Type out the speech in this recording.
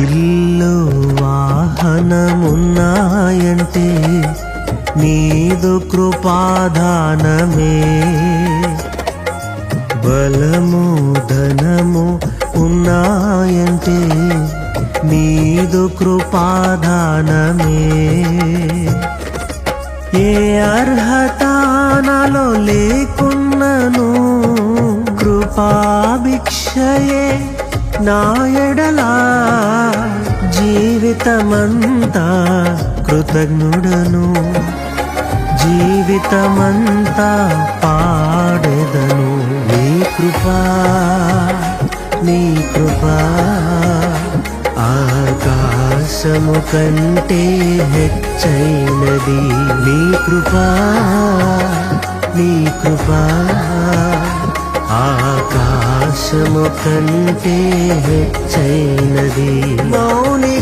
ఇల్లు వాహనమున్నాయంటే నీదు కృపాదానమే. బలము ధనము ఉన్నాయంటే నీదు కృపాదానమే. ఏ అర్హత నాలో లేకున్నను కృపాభిక్షయే నా ఎడలా. జీవితమంతా కృతజ్ఞుడను, జీవితమంతా పాడెదను. నీ కృపా నీ కృపా ఆకాశము కంటే హెచ్చైనది. నీ కృపా నీ కృపా ఆకాశము కంటే హెచ్చైనది. మౌని